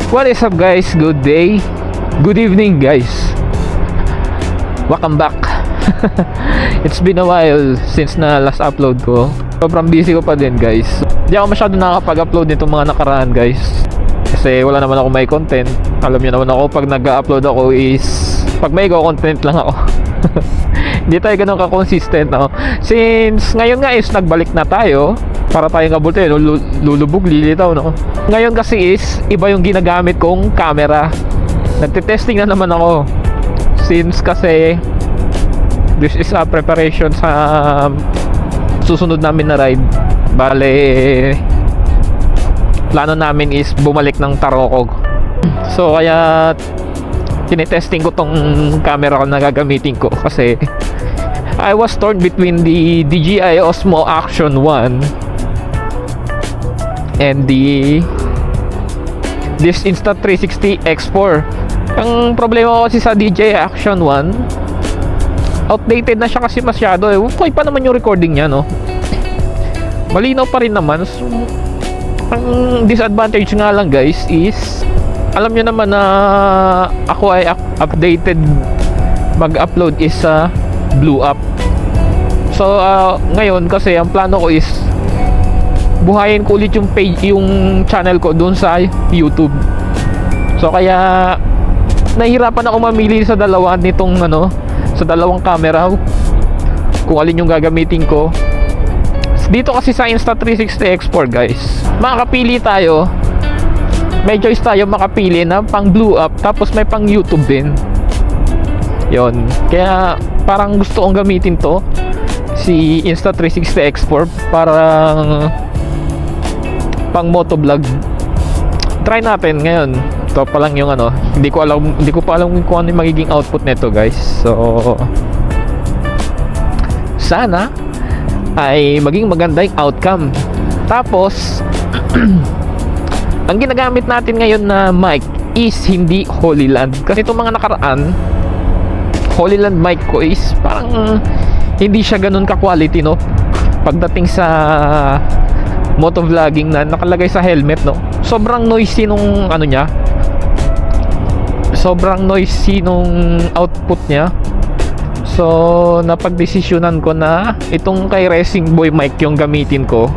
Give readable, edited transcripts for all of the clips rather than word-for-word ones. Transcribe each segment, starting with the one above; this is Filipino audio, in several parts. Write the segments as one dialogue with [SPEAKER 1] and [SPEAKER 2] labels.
[SPEAKER 1] What is up guys? Good day. Good evening guys. Welcome back. It's been a while since na last upload ko. Sobrang busy ko pa din guys. Hindi ako masyado nakakapag-upload nitong mga nakaraan guys. Kasi wala naman ako may content. Alam niyo naman ako pag nag-upload ako is pag may content lang ako. Hindi tayo ganun ka-consistent no? Since ngayon nga is nagbalik na tayo para tayong kabulte, lulubog, lilitaw no? Ngayon kasi is iba yung ginagamit kong camera. Nagte-testing na naman ako. Since kasi this is a preparation sa susunod namin na ride. Bale plano namin is bumalik ng Tarokog. So kaya tinetesting ko tong camera ko na gagamitin ko kasi I was torn between the DJI Osmo Action 1 and this Insta360 X4. Ang problema ko kasi sa DJI Action 1, outdated na siya kasi masyado eh. Okay pa naman yung recording niya no, malinaw pa rin naman. So, ang disadvantage nga lang guys is alam nyo naman na ako ay updated mag-upload is sa Blue Up. So ngayon kasi ang plano ko is buhayin ko ulit yung page, yung channel ko doon sa YouTube. So kaya nahihirapan ako mamili sa dalawa nitong sa dalawang camera kung alin yung gagamitin ko. Dito kasi sa Insta360 X4 guys, makakapili tayo. May choice tayo makapili na pang Blue Up tapos may pang YouTube din. Yon. Kaya parang gusto kong gamitin to, si Insta360 X4, parang pang motovlog. Try natin ngayon. Ito pa lang yung hindi ko pa alam kung ano yung magiging output nito guys. So sana ay maging maganda yung outcome. Tapos ang ginagamit natin ngayon na mic is hindi Holyland. Kasi itong mga nakaraan Holyland mic ko is parang hindi siya ganun ka-quality no, pagdating sa motovlogging na nakalagay sa helmet no. Sobrang noisy nung niya, sobrang noisy nung output niya. So napagdesisyonan ko na itong kay Racing Boy mic yung gamitin ko.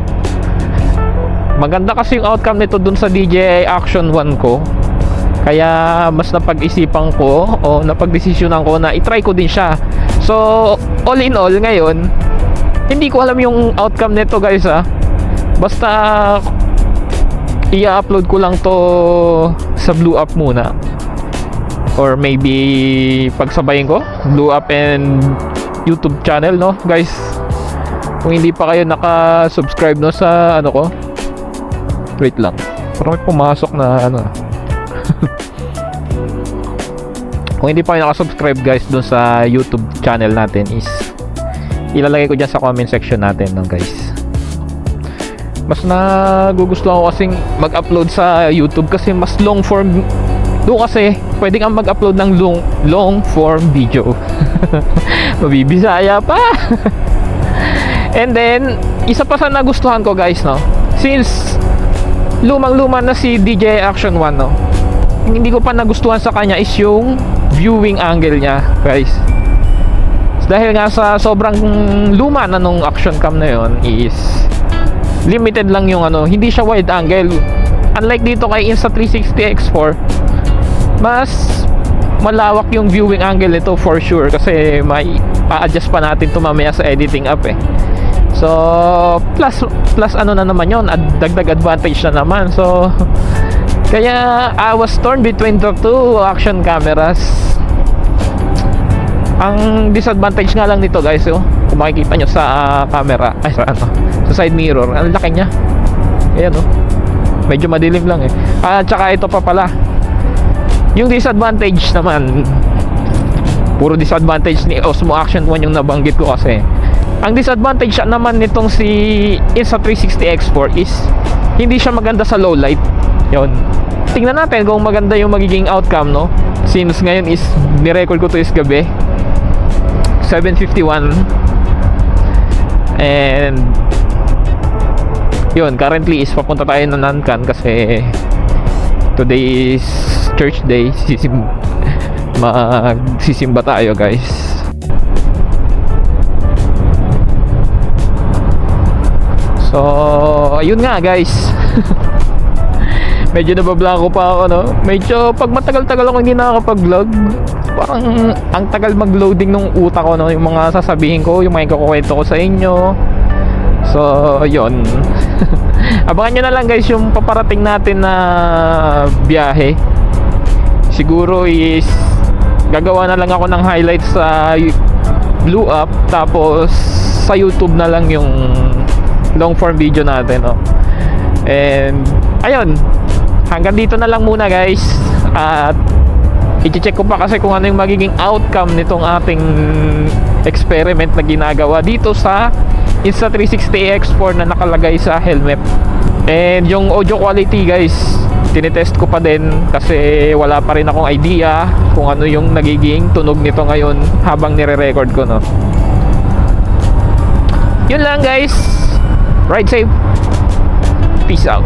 [SPEAKER 1] Maganda kasi yung outcome nito dun sa DJI Action 1 ko. Kaya mas napag-isipan ko o napagdesisyonan ko na itry ko din siya. So all in all ngayon, hindi ko alam yung outcome nito guys basta i-upload ko lang to sa Blue Up muna, or maybe pagsabayin ko Blue Up and YouTube channel no guys. Kung hindi pa kayo naka-subscribe no sa ko, wait lang, parang may pumasok na kung hindi pa kayo naka-subscribe guys dun sa YouTube channel natin is ilalagay ko dyan sa comment section natin no guys. Mas nagugustuhan ko kasing mag-upload sa YouTube kasi mas long form. Doon kasi pwede kang mag-upload ng long form video. Mabibisaya pa. And then isa pa sa nagustuhan ko guys no, since lumang-luma na si DJI Action 1 no, hindi ko pa nagustuhan sa kanya is yung viewing angle niya guys. Dahil nga sa sobrang luma na nung action cam na yon is limited lang yung hindi siya wide angle. Unlike dito kay Insta360 X4, mas malawak yung viewing angle nito for sure kasi may pa-adjust pa natin to mamaya sa editing app eh. So plus na naman yon, dagdag advantage na naman. So kaya I was torn between the two action cameras. Ang disadvantage nga lang nito guys kung makikita nyo sa camera ay sa sa side mirror, ang laki nya. Ayan medyo madilim lang eh. At saka ito pa pala yung disadvantage naman, puro disadvantage ni Osmo Action 1 yung nabanggit ko kasi. Ang disadvantage naman nitong si Insta360 X4 is hindi siya maganda sa low light. Yun, tingnan natin kung maganda yung magiging outcome no, since ngayon is nirecord ko to is gabi 7:51 and yun, currently is papunta tayo ng Nankan kasi Today is church day. Magsisimba tayo, guys. So, ayun nga, guys. Medyo nabablanko pa ako, no? Medyo pag matagal-tagal ako hindi nakakapag-vlog, parang ang tagal mag-loading nung utak ko, no? Yung mga sasabihin ko, yung mga ikukwento ko sa inyo. So, yun. Abangan nyo na lang, guys, yung paparating natin na biyahe. Siguro is gagawa na lang ako ng highlights sa Blue App, tapos sa YouTube na lang yung long form video natin, no? And ayun, hanggang dito na lang muna, guys. At i-check ko pa kasi kung ano yung magiging outcome nitong ating experiment na ginagawa dito sa Insta360 X4 na nakalagay sa helmet. And yung audio quality, guys, tinetest ko pa din kasi wala pa rin akong idea kung ano yung nagiging tunog nito ngayon habang nire-record ko, no? Yun lang, guys. Ride safe. Peace out.